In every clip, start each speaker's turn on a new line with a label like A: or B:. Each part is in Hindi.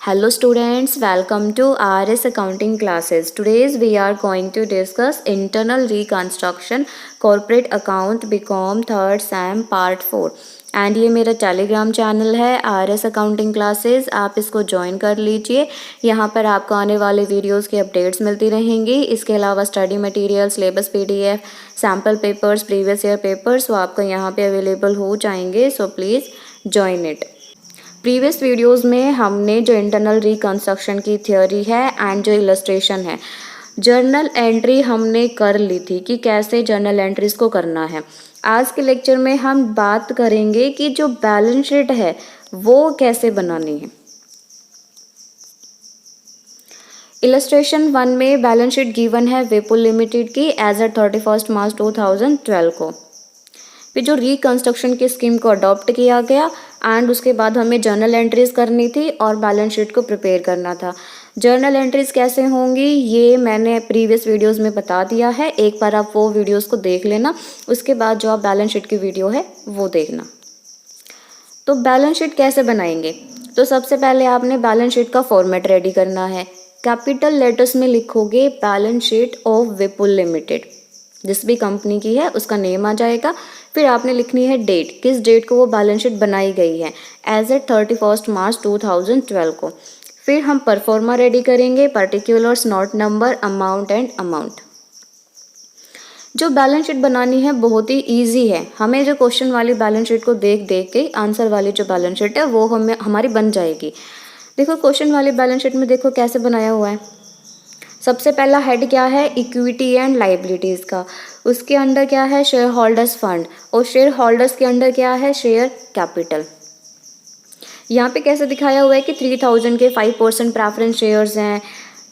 A: Hello students, welcome to RS accounting classes. Today we are going to discuss internal reconstruction corporate account BCom third sem part 4 and ये मेरा टेलीग्राम चैनल है RS अकाउंटिंग क्लासेस, आप इसको ज्वाइन कर लीजिए। यहाँ पर आपको आने वाले वीडियोस की अपडेट्स मिलती रहेंगी। इसके अलावा study material, syllabus PDF, sample papers, previous year papers वो आपको यहाँ पे अवेलेबल हो जाएंगे। So please join it. Previous videos में हमने जो इंटरनल रिकंस्ट्रक्शन की थ्योरी है एंड जो इलस्ट्रेशन है, जर्नल एंट्री हमने कर ली थी कि कैसे जर्नल एंट्रीज को करना है। आज के लेक्चर में हम बात करेंगे कि जो बैलेंस शीट है वो कैसे बनानी है। इलस्ट्रेशन 1 में बैलेंस शीट गिवन है विपुल लिमिटेड की एज एट 31 मार्च 2012 को। फिर जो रिकंस्ट्रक्शन की स्कीम को अडॉप्ट किया गया एंड उसके बाद हमें जर्नल एंट्रीज करनी थी और बैलेंस शीट को प्रिपेयर करना था। जर्नल एंट्रीज कैसे होंगी ये मैंने प्रीवियस वीडियोस में बता दिया है, एक बार आप वो वीडियोस को देख लेना, उसके बाद जो आप बैलेंस शीट की वीडियो है वो देखना। तो बैलेंस शीट कैसे बनाएंगे, तो सबसे पहले आपने बैलेंस शीट का फॉर्मेट रेडी करना है। कैपिटल लेटर्स में लिखोगे balance sheet of Vipul limited, जिस भी कंपनी की है उसका नेम आ जाएगा। फिर आपने लिखनी है डेट, किस डेट को वो बैलेंस शीट बनाई गई है, एज एट 31 मार्च 2012 को। फिर हम परफॉर्मा रेडी करेंगे, particulars, note number, amount and amount. जो बैलेंस शीट बनानी है बहुत ही ईजी है। हमें जो क्वेश्चन वाली बैलेंस शीट को देख देख के आंसर वाली जो बैलेंस शीट है वो हमारी बन जाएगी। देखो क्वेश्चन वाली बैलेंस शीट में देखो कैसे बनाया हुआ है। सबसे पहला हेड क्या है, इक्विटी एंड लाइबिलिटीज़ का। उसके अंडर क्या है, शेयर होल्डर्स फंड, और शेयर होल्डर्स के अंडर क्या है, शेयर कैपिटल। यहाँ पे कैसे दिखाया हुआ है कि 3000 के 5% प्रेफरेंस शेयर्स हैं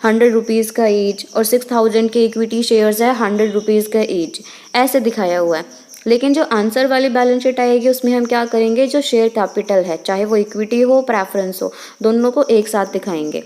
A: 100 रुपीज़ का ईच, और 6000 के इक्विटी शेयर्स है 100 रुपीज़ का ईच, ऐसे दिखाया हुआ है। लेकिन जो आंसर वाली बैलेंस शीट आएगी उसमें हम क्या करेंगे, जो शेयर कैपिटल है, चाहे वो इक्विटी हो प्रेफरेंस हो, दोनों को एक साथ दिखाएंगे।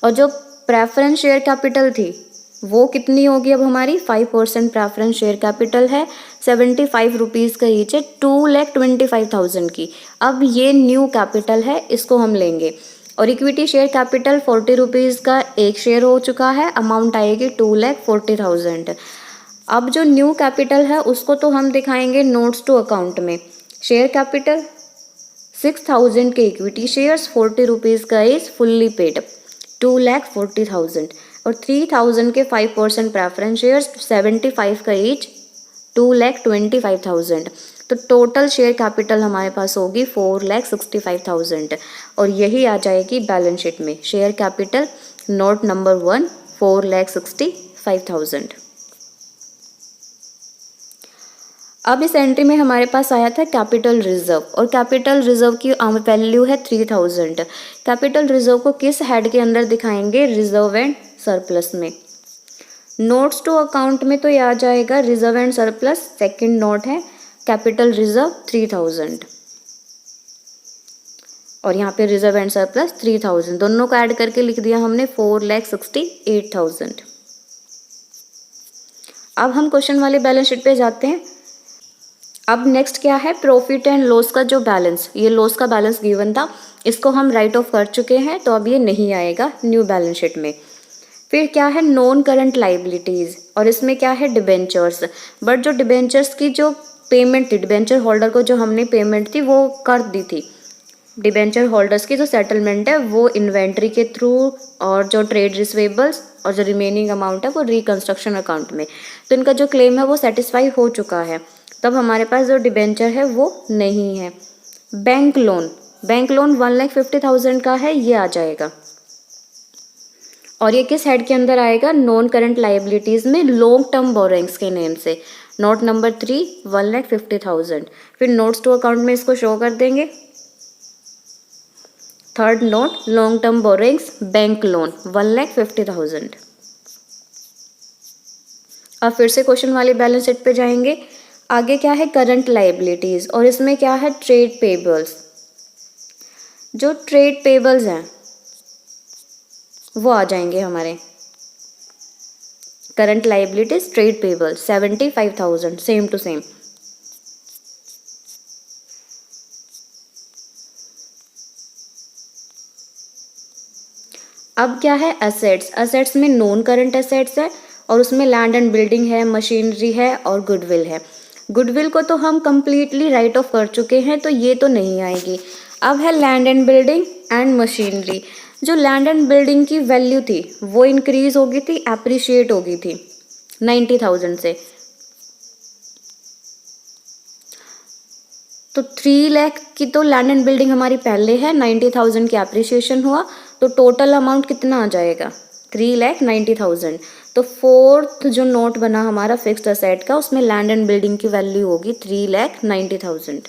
A: और जो प्रेफरेंस शेयर कैपिटल थी वो कितनी होगी अब हमारी, 5% प्रेफरेंस शेयर कैपिटल है, 75 रुपीज़ का ईच है, 2,25,000 की। अब ये न्यू कैपिटल है, इसको हम लेंगे। और इक्विटी शेयर कैपिटल 40 रुपीज़ का एक शेयर हो चुका है, अमाउंट आएगी 2,40,000। अब जो न्यू कैपिटल है उसको तो हम दिखाएंगे नोट्स टू अकाउंट में। शेयर कैपिटल 6000 के इक्विटी शेयर्स, 40 रुपीज़ का इज फुल्ली पेड 2,40,000, और 3000 के 5% प्रेफरेंस शेयर्स 75 का ईच 2,25,000। तो टोटल शेयर कैपिटल हमारे पास होगी 4,65,000, और यही आ जाएगी बैलेंस शीट में। Share capital note number 1 4,65,000। अब इस एंट्री में हमारे पास आया था कैपिटल रिजर्व, और कैपिटल रिजर्व की वैल्यू है 3000। कैपिटल रिजर्व को किस हेड के अंदर दिखाएंगे, रिजर्व एंड सरप्लस में। नोट्स टू अकाउंट में तो ये आ जाएगा reserve and surplus, second note है कैपिटल रिजर्व 3000, और यहाँ पे रिजर्व एंड सरप्लस 3000, दोनों को ऐड करके लिख दिया हमने 4,68,000। अब हम क्वेश्चन वाले बैलेंस शीट पे जाते हैं। अब नेक्स्ट क्या है, प्रॉफिट एंड लॉस का जो बैलेंस, ये लॉस का बैलेंस गिवन था, इसको हम राइट ऑफ कर चुके हैं, तो अब ये नहीं आएगा न्यू बैलेंस शीट में। फिर क्या है, नॉन करंट लाइबिलिटीज़, और इसमें क्या है, डिबेंचर्स। बट जो डिबेंचर्स की जो पेमेंट थी, डिबेंचर होल्डर को जो हमने पेमेंट थी वो कर दी थी। डिबेंचर होल्डर्स की जो सेटलमेंट है वो इन्वेंट्री के थ्रू, और जो ट्रेड रिसीवेबल्स और जो रिमेनिंग अमाउंट है वो रिकंस्ट्रक्शन अकाउंट में, तो इनका जो क्लेम है वो सेटिस्फाई हो चुका है। तब हमारे पास जो डिबेंचर है वो नहीं है। बैंक लोन 1,50,000 का है, ये आ जाएगा, और ये किस हेड के अंदर आएगा, नॉन करंट लाइबिलिटीज़ में, लॉन्ग टर्म बोरोइंग्स के नेम से। Note number 3 1,50,000। फिर नोट्स टू अकाउंट में इसको शो कर देंगे। Third note, long term borrowings bank loan 1,50,000। अब फिर से क्वेश्चन वाली बैलेंस शीट पे जाएंगे। आगे क्या है, करंट लाइबिलिटीज़, और इसमें क्या है, ट्रेड पेबल्स। जो ट्रेड पेबल्स हैं वो आ जाएंगे हमारे current liabilities, trade payable 75,000, same to same. अब क्या है, एसेट्स। एसेट्स में नॉन करंट एसेट्स है और उसमें लैंड एंड बिल्डिंग है, मशीनरी है और गुडविल है। गुडविल को तो हम कंप्लीटली राइट ऑफ कर चुके हैं, तो ये तो नहीं आएगी। अब है land and building and machinery. जो लैंड एंड बिल्डिंग की वैल्यू थी वो इंक्रीज हो गई थी, एप्रिशिएट हो गई थी 90,000 से। तो 3 लाख की तो लैंड एंड बिल्डिंग हमारी पहले है, 90,000 की एप्रिसिएशन हुआ, तो टोटल अमाउंट कितना आ जाएगा, 3,90,000। तो फोर्थ जो नोट बना हमारा फिक्स्ड असेट का, उसमें लैंड एंड बिल्डिंग की वैल्यू होगी 3,90,000।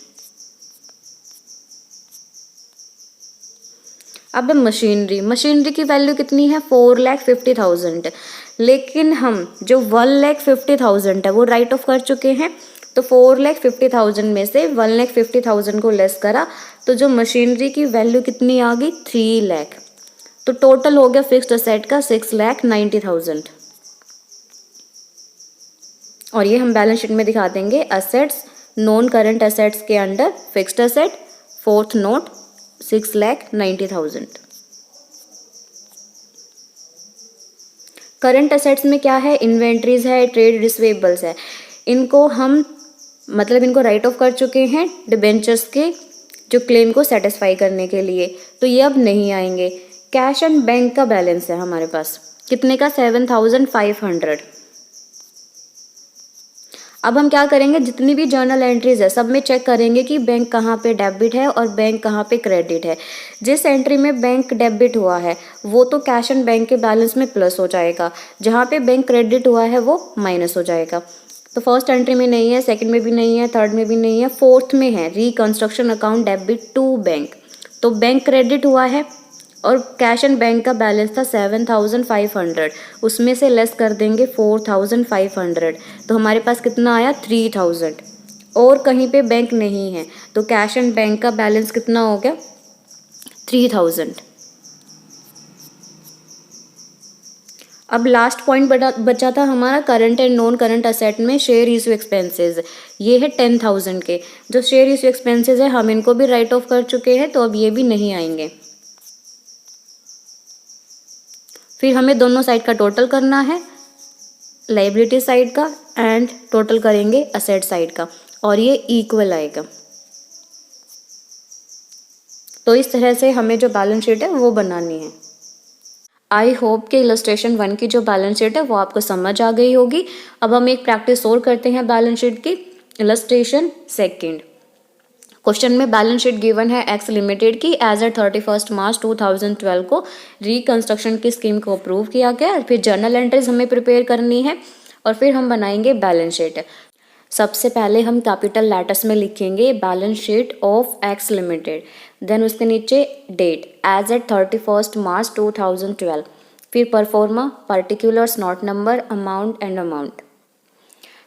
A: अब मशीनरी, मशीनरी की वैल्यू कितनी है, 4,50,000। लेकिन हम जो 1,50,000 है वो राइट ऑफ कर चुके हैं, तो 4,50,000 में से 1,50,000 को लेस करा तो जो मशीनरी की वैल्यू कितनी आ गई, 3 लाख। तो टोटल हो गया फिक्स्ड असेट का 6,90,000। और ये हम बैलेंस शीट में दिखा देंगे, असेट्स नॉन करंट असेट्स के under fixed asset, fourth note 6,90,000। Current assets में क्या है, इन्वेंट्रीज है, ट्रेड रिसीवेबल्स है। इनको हम मतलब इनको राइट ऑफ कर चुके हैं डिबेंचर्स के जो क्लेम को सेटिस्फाई करने के लिए, तो ये अब नहीं आएंगे। कैश एंड बैंक का बैलेंस है हमारे पास कितने का, 7,500। अब हम क्या करेंगे, जितनी भी जर्नल एंट्रीज है सब में चेक करेंगे कि बैंक कहाँ पे डेबिट है और बैंक कहाँ पे क्रेडिट है। जिस एंट्री में बैंक डेबिट हुआ है वो तो कैश एंड बैंक के बैलेंस में प्लस हो जाएगा, जहाँ पे बैंक क्रेडिट हुआ है वो माइनस हो जाएगा। तो फर्स्ट एंट्री में नहीं है, सेकंड में भी नहीं है, थर्ड में भी नहीं है, फोर्थ में है, reconstruction account debit to bank. तो बैंक क्रेडिट हुआ है और कैश एंड बैंक का बैलेंस था 7,500, उसमें से लेस कर देंगे 4,500, तो हमारे पास कितना आया, 3,000। और कहीं पे बैंक नहीं है तो कैश एंड बैंक का बैलेंस कितना हो गया, 3,000। अब लास्ट पॉइंट बचा था हमारा current and non current asset में शेयर इशू एक्सपेंसेस। ये है 10,000 के। जो शेयर इशू एक्सपेंसेस है हम इनको भी राइट ऑफ कर चुके हैं, तो अब ये भी नहीं आएंगे। फिर हमें दोनों साइड का टोटल करना है, लायबिलिटी साइड का एंड टोटल करेंगे असेट साइड का, और ये इक्वल आएगा। तो इस तरह से हमें जो बैलेंस शीट है वो बनानी है। आई होप कि इलस्ट्रेशन 1 की जो बैलेंस शीट है वो आपको समझ आ गई होगी। अब हम एक प्रैक्टिस और करते हैं बैलेंस शीट की, इलस्ट्रेशन 2। क्वेश्चन में बैलेंस शीट गिवन है एक्स लिमिटेड की एज एट 31 मार्च 2012 को रिकंस्ट्रक्शन की स्कीम को अप्रूव किया गया। फिर जर्नल एंट्रीज हमें प्रिपेयर करनी है और फिर हम बनाएंगे बैलेंस शीट। सबसे पहले हम कैपिटल लेटर्स में लिखेंगे balance sheet of X limited, then उसके नीचे डेट एज एट 31 मार्च 2012, फिर proforma, particulars, note number, amount and amount.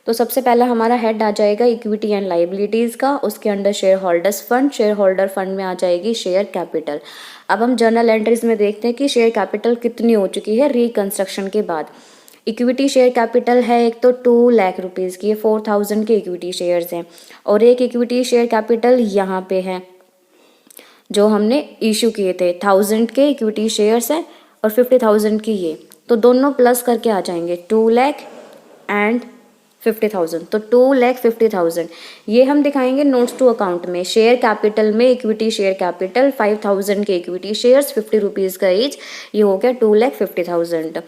A: तो सबसे पहला हमारा हेड आ जाएगा इक्विटी एंड लाइबिलिटीज़ का, उसके under share holders fund, share holder fund में आ जाएगी शेयर कैपिटल। अब हम जर्नल एंट्रीज में देखते हैं कि शेयर कैपिटल कितनी हो चुकी है रिकंस्ट्रक्शन के बाद। इक्विटी शेयर कैपिटल है एक तो 2 लाख रुपीज़ की, 4,000 के इक्विटी शेयर्स हैं, और एक इक्विटी शेयर कैपिटल यहाँ पे है जो हमने इशू किए थे, 1,000 के इक्विटी शेयर्स हैं और 50,000 की ये, तो दोनों प्लस करके आ जाएंगे 2 लाख एंड 50,000, तो 2,50,000। ये हम दिखाएंगे नोट्स टू अकाउंट में। शेयर कैपिटल में इक्विटी शेयर कैपिटल 5,000 के इक्विटी शेयर्स 50 रुपीज़ का ईच, ये हो गया 2,50,000।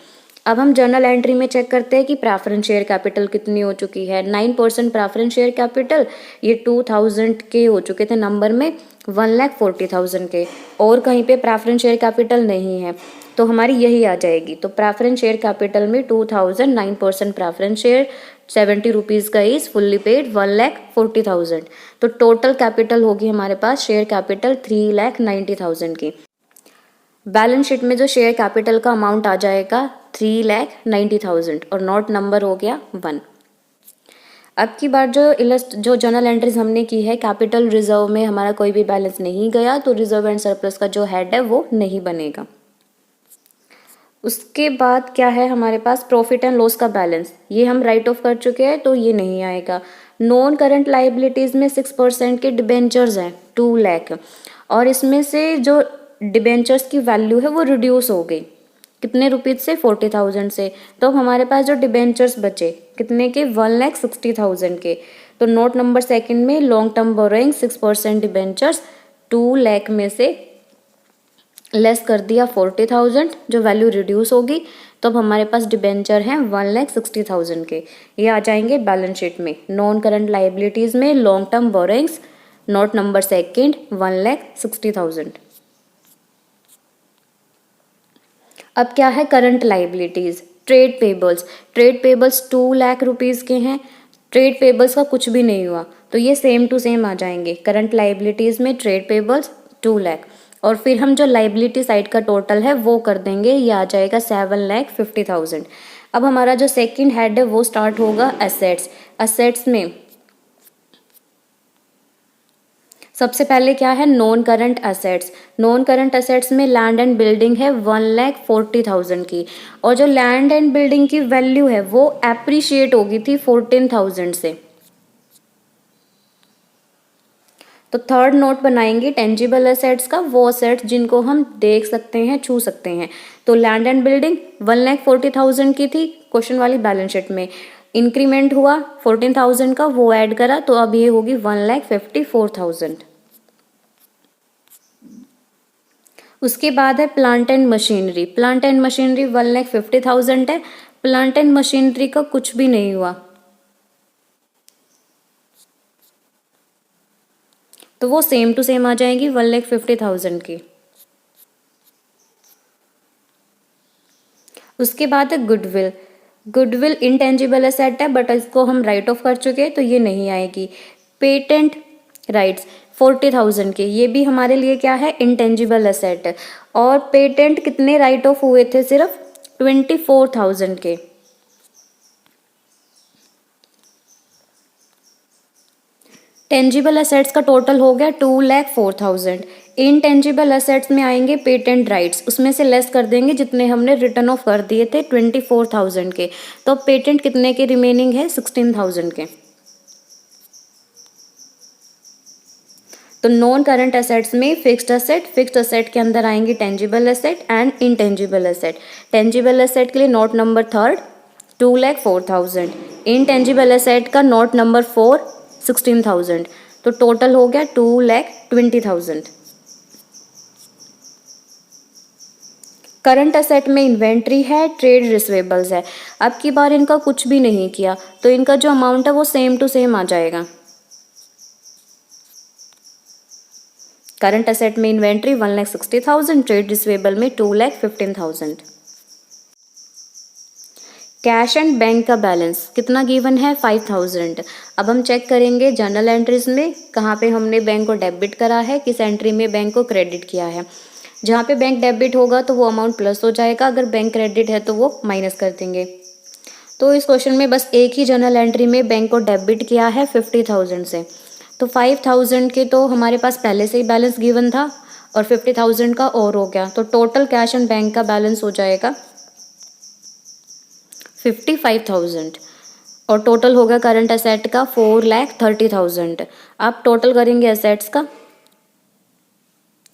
A: अब हम जर्नल एंट्री में चेक करते हैं कि प्रेफरेंस शेयर कैपिटल कितनी हो चुकी है। 9% प्रेफरेंस शेयर कैपिटल, ये 2,000 के हो चुके थे नंबर में, 1,40,000 के, और कहीं पे प्रेफरेंस शेयर कैपिटल नहीं है तो हमारी यही आ जाएगी। तो प्रेफरेंस शेयर कैपिटल में 2,000, 9% प्रेफरेंस शेयर 70 रुपीज़ का इज फुल्ली पेड 1,40,000। तो टोटल कैपिटल होगी हमारे पास शेयर कैपिटल 3,90,000 की। बैलेंस शीट में जो शेयर कैपिटल का अमाउंट आ जाएगा 3,90,000 और नोट नंबर हो गया 1। अब की बार जो जर्नल एंट्रीज हमने की है, कैपिटल रिजर्व में हमारा कोई भी बैलेंस नहीं गया, तो रिजर्व एंड सरप्लस का जो हेड है वो नहीं बनेगा। उसके बाद क्या है हमारे पास, प्रॉफिट एंड लॉस का बैलेंस, ये हम राइट ऑफ कर चुके हैं तो ये नहीं आएगा। नॉन करंट लाइबिलिटीज़ में 6% के डिबेंचर्स हैं 2 लाख, और इसमें से जो डिबेंचर्स की वैल्यू है वो रिड्यूस हो गई, कितने रुपीज़ से? 40,000 से। तो अब हमारे पास जो डिबेंचर्स बचे कितने के? 1,60,000 के। तो नोट नंबर सेकंड में long term borrowing 6% debentures 2 lakh में से लेस कर दिया 40,000, जो वैल्यू रिड्यूस होगी। तो अब हमारे पास डिबेंचर हैं 1,60,000 के। ये आ जाएंगे बैलेंस शीट में नॉन करंट लाइबिलिटीज़ में long term borrowings note number second 1,60,000। अब क्या है? Current liabilities. Trade payables. Trade payables 2 lakh rupees के हैं। ट्रेड पेबल्स का कुछ भी नहीं हुआ तो ये सेम टू सेम आ जाएंगे। करंट लाइबिलिटीज़ में ट्रेड पेबल्स 2 लाख, और फिर हम जो लाइबिलिटी साइड का टोटल है वो कर देंगे, ये आ जाएगा 7,50,000। अब हमारा जो सेकंड हेड है वो स्टार्ट होगा एसेट्स। एसेट्स में सबसे पहले क्या है? Non current assets. Non current assets में लैंड एंड बिल्डिंग है 1,40,000 की, और जो लैंड एंड बिल्डिंग की वैल्यू है वो एप्रिशिएट होगी थी 14,000 से। तो थर्ड नोट बनाएंगे टेंजिबल एसेट्स का, वो एसेट्स जिनको हम देख सकते हैं, छू सकते हैं। तो लैंड एंड बिल्डिंग 1,40,000 की थी क्वेश्चन वाली बैलेंस शीट में, इंक्रीमेंट हुआ 14,000 का, वो ऐड करा तो अब ये होगी 1,54,000। उसके बाद है plant and machinery. Plant and machinery 1,50,000 है। प्लांट एंड मशीनरी का कुछ भी नहीं हुआ तो वो सेम टू सेम आ जाएगी 1,50,000 की। उसके बाद है गुडविल। गुडविल इंटेंजिबल एसेट है बट इसको हम राइट ऑफ कर चुके हैं तो ये नहीं आएगी। पेटेंट राइट्स 40,000 के, ये भी हमारे लिए क्या है? इंटेंजिबल एसेट है। और पेटेंट कितने राइट ऑफ हुए थे? सिर्फ 24,000 के। टेंजिबल एसेट्स का टोटल हो गया 2,04,000। इनटेंजिबल एसेट्स में आएंगे पेटेंट राइट्स, उसमें से लेस कर देंगे जितने हमने रिटर्न ऑफ कर दिए थे 24,000 के। तो पेटेंट कितने के रिमेनिंग है? 16,000 के। तो नॉन करंट एसेट्स में फिक्स्ड एसेट, फिक्स्ड एसेट के अंदर आएंगे tangible asset and intangible asset. Tangible asset के लिए note number third 2,04,000। Intangible asset का नोट नंबर 4 16,000। तो टोटल हो गया 2,20,000। करंट एसेट में इन्वेंट्री है, ट्रेड रिसीवेबल्स है। अब की बार इनका कुछ भी नहीं किया तो इनका जो अमाउंट है वो सेम टू सेम आ जाएगा। करंट एसेट में इन्वेंट्री 1,60,000, ट्रेड रिसीवेबल में 2,15,000। कैश एंड बैंक का बैलेंस कितना गिवन है? 5,000। अब हम चेक करेंगे जनरल एंट्रीज में कहाँ पे हमने बैंक को डेबिट करा है, किस एंट्री में बैंक को क्रेडिट किया है। जहाँ पे बैंक डेबिट होगा तो वो अमाउंट प्लस हो जाएगा, अगर बैंक क्रेडिट है तो वो माइनस कर देंगे। तो इस क्वेश्चन में बस एक ही जनरल एंट्री में बैंक को डेबिट किया है 50,000 से। तो 5,000 के तो हमारे पास पहले से ही बैलेंस गिवन था और 50,000 का और हो गया, तो टोटल कैश एंड बैंक का बैलेंस हो जाएगा 55,000 और टोटल होगा करंट एसेट का 4,30,000। अब टोटल करेंगे एसेट्स का,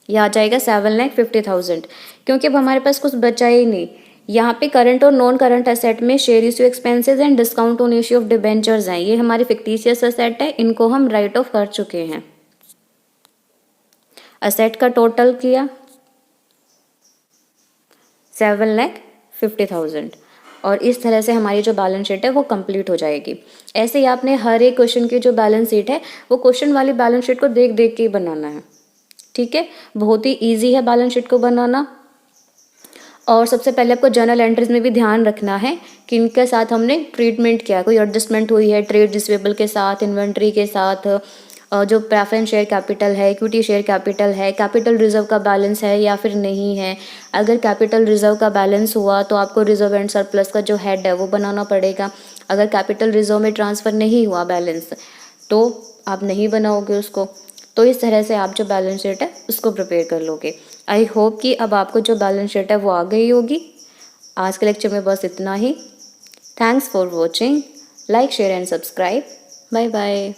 A: यह आ जाएगा 7,50,000, क्योंकि अब हमारे पास कुछ बचा ही नहीं। यहाँ पे करंट और नॉन करंट एसेट में share issue expenses and discount on issue of debentures हैं, ये हमारी फिक्टिशियस एसेट है, इनको हम राइट ऑफ कर चुके हैं। एसेट का टोटल किया 7,50,000 और इस तरह से हमारी जो बैलेंस शीट है वो कंप्लीट हो जाएगी। ऐसे ही आपने हर एक क्वेश्चन की जो बैलेंस शीट है वो क्वेश्चन वाली बैलेंस शीट को देख देख के ही बनाना है, ठीक है। बहुत ही इजी है बैलेंस शीट को बनाना। और सबसे पहले आपको जर्नल एंट्रीज में भी ध्यान रखना है कि इनके साथ हमने ट्रीटमेंट किया, कोई एडजस्टमेंट हुई है ट्रेड रिसीवेबल के साथ, इन्वेंट्री के साथ, जो प्रेफरेंस शेयर कैपिटल है, इक्विटी शेयर कैपिटल है, कैपिटल रिजर्व का बैलेंस है या फिर नहीं है। अगर कैपिटल रिजर्व का बैलेंस हुआ तो आपको रिजर्व एंड सरप्लस का जो हेड है वो बनाना पड़ेगा। अगर कैपिटल रिजर्व में ट्रांसफ़र नहीं हुआ बैलेंस तो आप नहीं बनाओगे उसको। तो इस तरह से आप जो बैलेंस शीट है उसको प्रिपेयर कर लोगे। आई होप कि अब आपको जो बैलेंस शीट है वो आ गई होगी। आज के लेक्चर में बस इतना ही। Thanks for watching. Like share and subscribe. Bye bye.